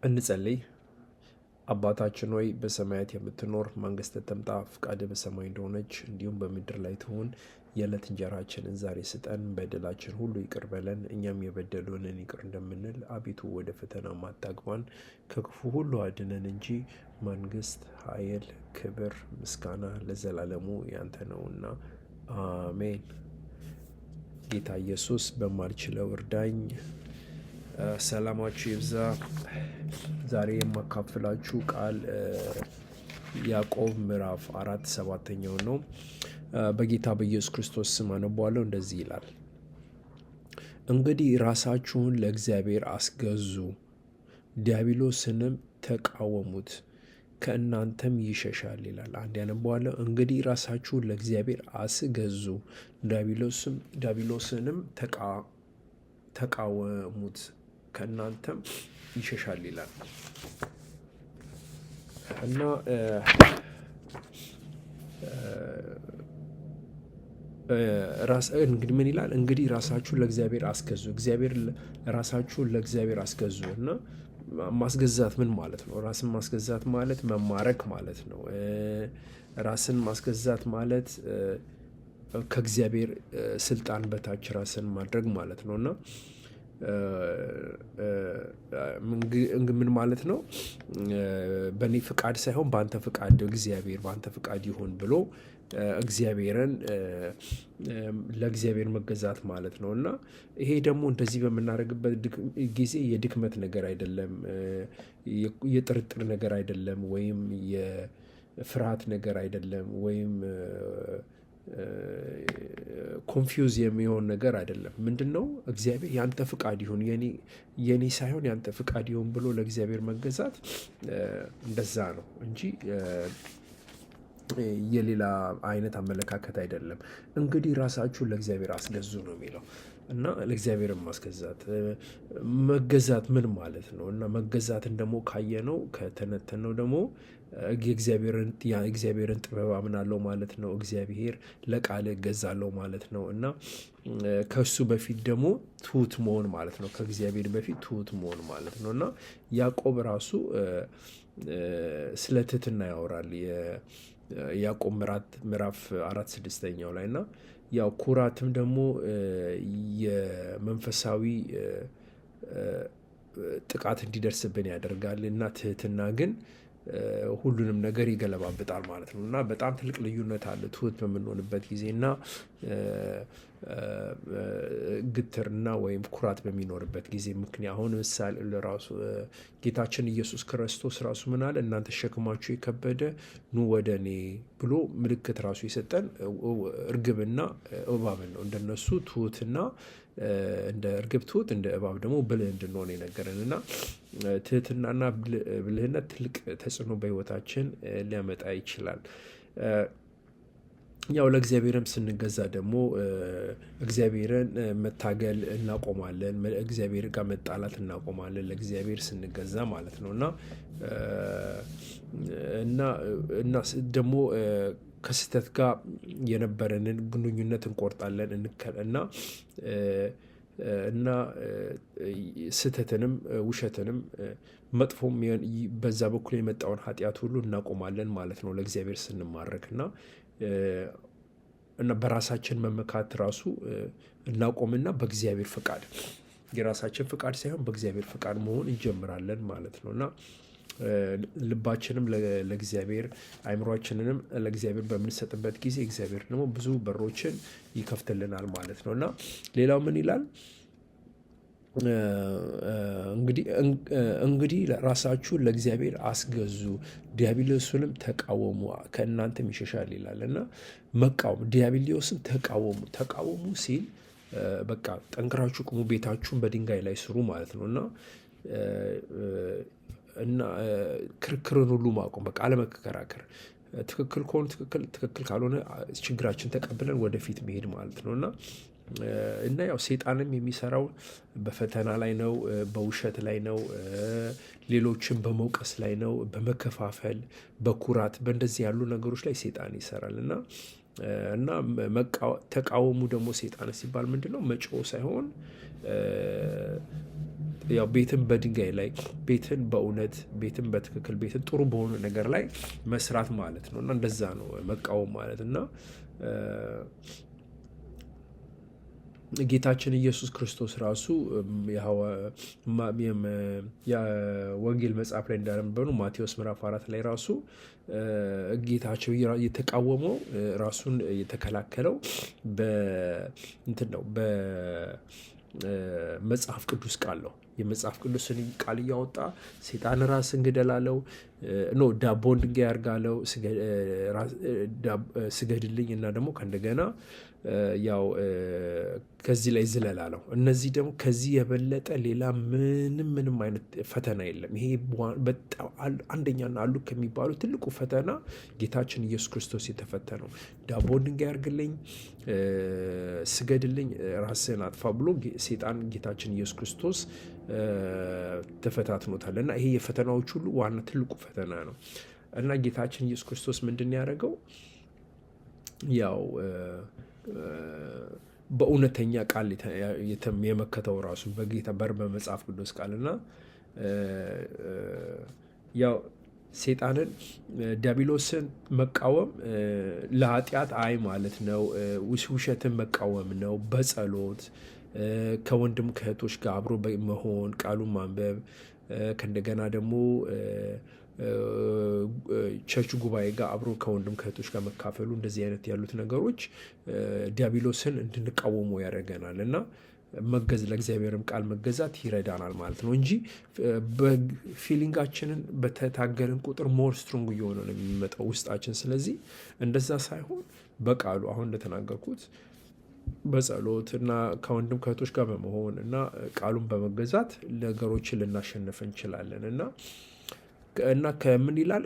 እንጸልይ። አባታችን ሆይ በሰማያት የምትኖር መንግሥትህ ትምጣ፣ ፈቃድህ በሰማይ እንደሆነች እንዲሁም በምድር ላይ ትሁን። የዕለት እንጀራችንን ዛሬ ስጠን፣ በደላችን ሁሉ ይቅር በለን እኛም የበደሉንን ይቅር እንደምንል። አቤቱ ወደ ፈተና አታግባን፣ ከክፉ ሁሉ አድነን እንጂ መንግሥት፣ ኃይል፣ ክብር፣ ምስጋና ለዘላለሙ ያንተ ነውና አሜን። ጌታ ኢየሱስ በማልችለው እርዳኝ። ሰላማችሁ ይብዛ። ዛሬ የማካፍላችሁ ቃል ያዕቆብ ምዕራፍ 4:7 ነው። በጌታ በኢየሱስ ክርስቶስ ስም አነባዋለሁ። እንደዚህ ይላል፣ እንግዲህ ራሳችሁን ለእግዚአብሔር አስገዙ፣ ዲያብሎስንም ተቃወሙት ከእናንተም ይሸሻል ይላል። አንድ ያነባዋለሁ። እንግዲህ ራሳችሁን ለእግዚአብሔር አስገዙ፣ ዲያብሎስንም ተቃወሙት ከእናንተም ይሸሻል ይላል እና እንግዲህ ምን ይላል? እንግዲህ ራሳችሁን ለእግዚአብሔር አስገዙ። ራሳችሁን ለእግዚአብሔር አስገዙ እና ማስገዛት ምን ማለት ነው? ራስን ማስገዛት ማለት መማረክ ማለት ነው። ራስን ማስገዛት ማለት ከእግዚአብሔር ስልጣን በታች ራስን ማድረግ ማለት ነው እና ምን ማለት ነው? በእኔ ፍቃድ ሳይሆን በአንተ ፍቃድ እግዚአብሔር በአንተ ፍቃድ ይሁን ብሎ ለእግዚአብሔር መገዛት ማለት ነው እና ይሄ ደግሞ እንደዚህ በምናደርግበት ጊዜ የድክመት ነገር አይደለም፣ የጥርጥር ነገር አይደለም፣ ወይም የፍርሃት ነገር አይደለም፣ ወይም ኮንፊውዝ የሚሆን ነገር አይደለም። ምንድን ነው? እግዚአብሔር ያንተ ፍቃድ ይሁን የኔ ሳይሆን ያንተ ፍቃድ ይሁን ብሎ ለእግዚአብሔር መገዛት እንደዛ ነው እንጂ የሌላ አይነት አመለካከት አይደለም። እንግዲህ ራሳችሁን ለእግዚአብሔር አስገዙ ነው የሚለው እና ለእግዚአብሔርን ማስገዛት መገዛት ምን ማለት ነው? እና መገዛትን ደግሞ ካየነው ከተነተነው ደግሞ የእግዚአብሔርን ጥበብ አምናለሁ ማለት ነው። እግዚአብሔር ለቃል እገዛለሁ ማለት ነው እና ከሱ በፊት ደግሞ ትሁት መሆን ማለት ነው። ከእግዚአብሔር በፊት ትሁት መሆን ማለት ነው እና ያዕቆብ ራሱ ስለ ትህትና ያወራል። ያዕቆብ ምዕራፍ 4:6 ላይ እና ያው ኩራትም ደግሞ የመንፈሳዊ ጥቃት እንዲደርስብን ያደርጋል እና ትህትና ግን ሁሉንም ነገር ይገለባብጣል ማለት ነው እና በጣም ትልቅ ልዩነት አለ ትሁት በምንሆንበት ጊዜ እና ግትርና ወይም ኩራት በሚኖርበት ጊዜ። ምክንያት አሁን ምሳሌ ለራሱ ጌታችን ኢየሱስ ክርስቶስ ራሱ ምን አለ? እናንተ ሸክማችሁ የከበደ ኑ ወደ እኔ ብሎ ምልክት ራሱ የሰጠን እርግብና እባብን ነው። እንደነሱ ትሁትና እንደ እርግብ ትሁት እንደ እባብ ደግሞ ብልህ እንድንሆን የነገረን እና ትህትናና ብልህነት ትልቅ ተጽዕኖ በሕይወታችን ሊያመጣ ይችላል። ያው ለእግዚአብሔርም ስንገዛ ደግሞ እግዚአብሔርን መታገል እናቆማለን፣ እግዚአብሔር ጋር መጣላት እናቆማለን፣ ለእግዚአብሔር ስንገዛ ማለት ነው እና ደግሞ ከስህተት ጋር የነበረንን ግንኙነት እንቆርጣለን እና ስህተትንም ውሸትንም መጥፎም በዛ በኩል የመጣውን ኃጢአት ሁሉ እናቆማለን ማለት ነው ለእግዚአብሔር ስንማረክ እና በራሳችን መመካት ራሱ እናቆምና በእግዚአብሔር ፍቃድ የራሳችን ፍቃድ ሳይሆን በእግዚአብሔር ፍቃድ መሆን እንጀምራለን ማለት ነው እና ልባችንም ለእግዚአብሔር አእምሯችንንም ለእግዚአብሔር በምንሰጥበት ጊዜ እግዚአብሔር ደግሞ ብዙ በሮችን ይከፍትልናል ማለት ነው እና ሌላው ምን ይላል? እንግዲህ ራሳችሁን ለእግዚአብሔር አስገዙ፣ ዲያብሎስንም ተቃወሙ ከእናንተም ይሸሻል ይላል እና መቃወም ዲያብሎስን ተቃወሙ ሲል በቃ ጠንክራችሁ ቁሙ፣ ቤታችሁን በድንጋይ ላይ ስሩ ማለት ነው እና ክርክርን ሁሉ ማቆም፣ በቃ አለመከራከር፣ ትክክል ከሆኑ ትክክል ካልሆነ ችግራችን ተቀብለን ወደፊት መሄድ ማለት ነው እና ያው ሰይጣንም የሚሰራው በፈተና ላይ ነው፣ በውሸት ላይ ነው፣ ሌሎችን በመውቀስ ላይ ነው፣ በመከፋፈል፣ በኩራት፣ በእንደዚህ ያሉ ነገሮች ላይ ሰይጣን ይሰራል እና እና ተቃወሙ ደግሞ ሰይጣን ሲባል ምንድነው? መጮህ ሳይሆን ያው ቤትን በድንጋይ ላይ ቤትን በእውነት ቤትን በትክክል ቤትን ጥሩ በሆነ ነገር ላይ መስራት ማለት ነው። እና እንደዛ ነው መቃወም ማለት እና ጌታችን ኢየሱስ ክርስቶስ ራሱ የወንጌል መጽሐፍ ላይ እንዳነበብነው ማቴዎስ ምዕራፍ 4 ላይ ራሱ ጌታቸው የተቃወመው ራሱን የተከላከለው እንትን ነው በመጽሐፍ ቅዱስ ቃል ነው። የመጽሐፍ ቅዱስን ቃል እያወጣ ሰይጣን ራስን ግደል አለው፣ ዳቦን ድንጋይ አድርጋለው፣ ስገድልኝ እና ደግሞ ከእንደገና ያው ከዚህ ላይ ዝለል አለው። እነዚህ ደግሞ ከዚህ የበለጠ ሌላ ምንም አይነት ፈተና የለም። ይሄ በጣም አንደኛና አሉ ከሚባሉ ትልቁ ፈተና ጌታችን ኢየሱስ ክርስቶስ የተፈተነው ዳቦን ድንጋይ አድርግልኝ፣ ስገድልኝ፣ ራስህን አጥፋ ብሎ ሰይጣን ጌታችን ኢየሱስ ክርስቶስ ተፈታትኖታል። እና ይሄ የፈተናዎች ሁሉ ዋና ትልቁ ፈተና ነው። እና ጌታችን ኢየሱስ ክርስቶስ ምንድን ያደረገው? ያው በእውነተኛ ቃል የመከተው ራሱ በጌታ በመጽሐፍ ቅዱስ ቃል እና ያው ሰይጣንን ዲያብሎስን መቃወም ለኃጢአት ማለት ነው። ውሸትን መቃወም ነው። በጸሎት ከወንድም ከእህቶች ጋር አብሮ መሆን፣ ቃሉን ማንበብ፣ ከእንደገና ደግሞ ቸርች ጉባኤ ጋር አብሮ ከወንድም ከእህቶች ጋር መካፈሉ፣ እንደዚህ አይነት ያሉት ነገሮች ዲያብሎስን እንድንቃወሙ ያደርገናል እና ለእግዚአብሔርም ቃል መገዛት ይረዳናል ማለት ነው እንጂ በፊሊንጋችንን በተታገልን ቁጥር ሞር ስትሮንግ እየሆነ ነው የሚመጣው ውስጣችን። ስለዚህ እንደዛ ሳይሆን በቃሉ አሁን እንደተናገርኩት በጸሎት እና ከወንድም ከእህቶች ጋር በመሆን እና ቃሉን በመገዛት ነገሮችን ልናሸንፍ እንችላለን እና ከምን ይላል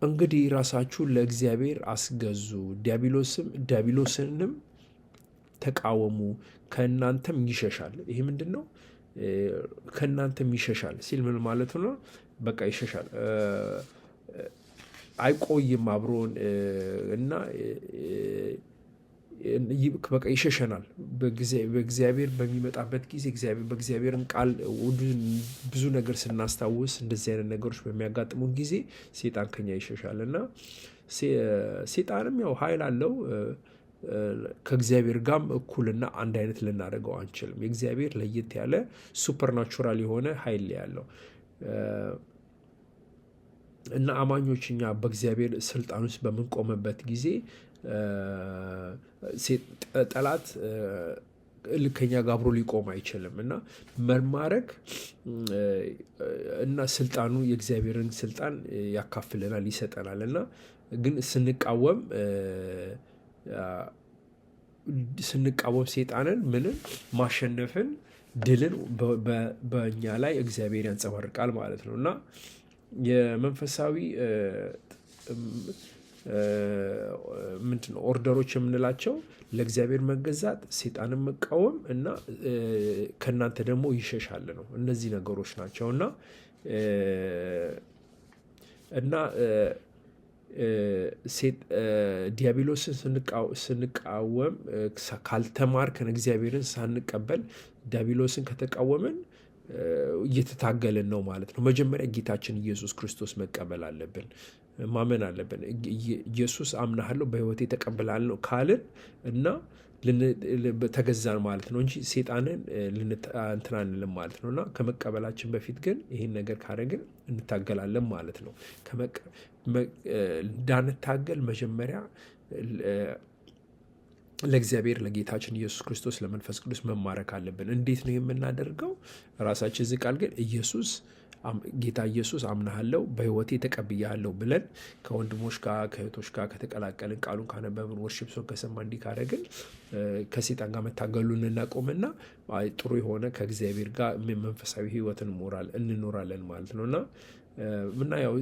እንግዲህ ራሳችሁን ለእግዚአብሔር አስገዙ፣ ዲያብሎስንም ተቃወሙ ከእናንተም ይሸሻል። ይሄ ምንድን ነው? ከእናንተም ይሸሻል ሲል ምን ማለት ነው? በቃ ይሸሻል፣ አይቆይም አብሮን እና በቃ ይሸሸናል። በእግዚአብሔር በሚመጣበት ጊዜ በእግዚአብሔርን ቃል ብዙ ነገር ስናስታውስ እንደዚህ አይነት ነገሮች በሚያጋጥሙን ጊዜ ሰይጣን ከኛ ይሸሻል እና ሰይጣንም ያው ኃይል አለው። ከእግዚአብሔር ጋርም እኩልና አንድ አይነት ልናደርገው አንችልም። የእግዚአብሔር ለየት ያለ ሱፐርናቹራል የሆነ ኃይል ያለው እና አማኞች እኛ በእግዚአብሔር ስልጣን ውስጥ በምንቆምበት ጊዜ ጠላት ከኛ ጋር አብሮ ሊቆም አይችልም እና መማረክ እና ስልጣኑ የእግዚአብሔርን ስልጣን ያካፍለናል፣ ይሰጠናል እና ግን ስንቃወም ሰይጣንን ምንን ማሸነፍን ድልን በእኛ ላይ እግዚአብሔር ያንጸባርቃል ማለት ነው እና የመንፈሳዊ ምንድን ነው ኦርደሮች የምንላቸው ለእግዚአብሔር መገዛት፣ ሰይጣንን መቃወም እና ከእናንተ ደግሞ ይሸሻል ነው። እነዚህ ነገሮች ናቸው እና ዲያብሎስን ስንቃወም ካልተማርከን እግዚአብሔርን ሳንቀበል ዲያብሎስን ከተቃወምን እየተታገልን ነው ማለት ነው። መጀመሪያ ጌታችን ኢየሱስ ክርስቶስ መቀበል አለብን፣ ማመን አለብን። ኢየሱስ አምናለሁ በሕይወቴ ተቀብላለሁ ካልን እና ተገዛን ማለት ነው እንጂ ሰይጣንን እንትን አንልም ማለት ነው እና ከመቀበላችን በፊት ግን ይህን ነገር ካደረግን እንታገላለን ማለት ነው። እንዳንታገል መጀመሪያ ለእግዚአብሔር ለጌታችን ኢየሱስ ክርስቶስ ለመንፈስ ቅዱስ መማረክ አለብን። እንዴት ነው የምናደርገው? ራሳችን ዝቅ አድርገን ጌታ ኢየሱስ አምናለሁ በሕይወቴ ተቀብያለሁ ብለን ከወንድሞች ጋር ከእህቶች ጋር ከተቀላቀልን ቃሉን ካነበብን ወርሺፕ ሶንግ ከሰማ እንዲህ ካደረግን ከሰይጣን ጋር መታገሉን እናቆምና ጥሩ የሆነ ከእግዚአብሔር ጋር መንፈሳዊ ሕይወትን እንኖራለን ማለት ነው እና ያው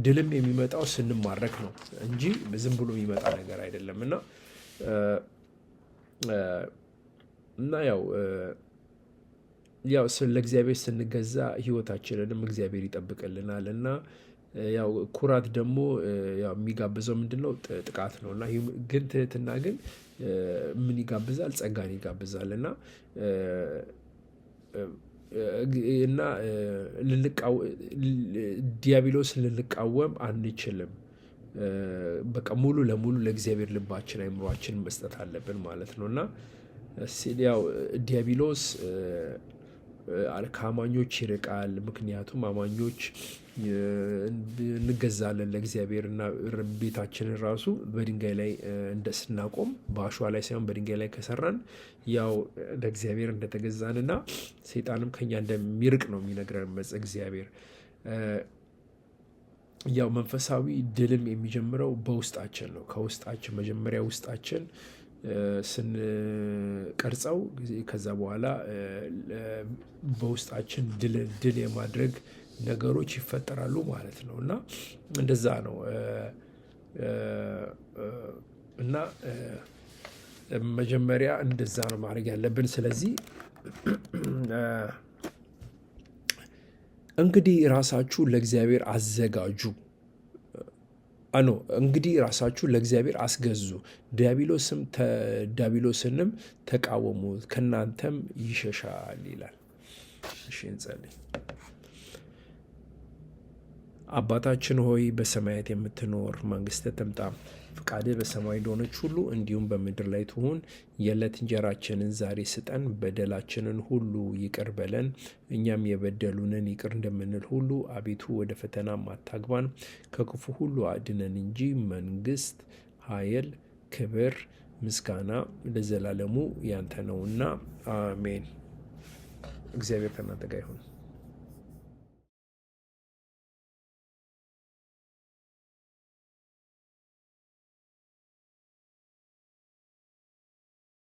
ድልም የሚመጣው ስንማረክ ነው እንጂ ዝም ብሎ የሚመጣ ነገር አይደለም እና ያው ለእግዚአብሔር ስንገዛ ህይወታችንንም እግዚአብሔር ይጠብቅልናል እና ያው ኩራት ደግሞ ያው የሚጋብዘው ምንድነው? ጥቃት ነው። እና ግን ትህትና ግን ምን ይጋብዛል? ጸጋን ይጋብዛል። እና እና ዲያብሎስን ልንቃወም አንችልም። በቃ ሙሉ ለሙሉ ለእግዚአብሔር ልባችን አይምሯችንን መስጠት አለብን ማለት ነው። እና ያው ዲያብሎስ ከአማኞች ይርቃል። ምክንያቱም አማኞች እንገዛለን ለእግዚአብሔር እና ቤታችንን ራሱ በድንጋይ ላይ ስናቆም በአሸዋ ላይ ሳይሆን በድንጋይ ላይ ከሰራን ያው ለእግዚአብሔር እንደተገዛንና ሰይጣንም ከኛ እንደሚርቅ ነው የሚነግረን እግዚአብሔር። ያው መንፈሳዊ ድልም የሚጀምረው በውስጣችን ነው። ከውስጣችን መጀመሪያ ውስጣችን ስንቀርጸው ከዛ በኋላ በውስጣችን ድል የማድረግ ነገሮች ይፈጠራሉ ማለት ነው። እና እንደዛ ነው። እና መጀመሪያ እንደዛ ነው ማድረግ ያለብን። ስለዚህ እንግዲህ ራሳችሁ ለእግዚአብሔር አዘጋጁ። እንግዲህ ራሳችሁ ለእግዚአብሔር አስገዙ፣ ዲያብሎስንም ተቃወሙት ከእናንተም ይሸሻል ይላል። እሺ እንጸልይ። አባታችን ሆይ በሰማያት የምትኖር፣ መንግሥትህ ትምጣ፣ ፈቃድህ በሰማይ እንደሆነች ሁሉ እንዲሁም በምድር ላይ ትሁን። የዕለት እንጀራችንን ዛሬ ስጠን፣ በደላችንን ሁሉ ይቅር በለን እኛም የበደሉንን ይቅር እንደምንል ሁሉ፣ አቤቱ ወደ ፈተናም አታግባን ከክፉ ሁሉ አድነን እንጂ መንግሥት፣ ኃይል፣ ክብር፣ ምስጋና ለዘላለሙ ያንተ ነውና፣ አሜን። እግዚአብሔር ከእናንተ ጋር ይሁን።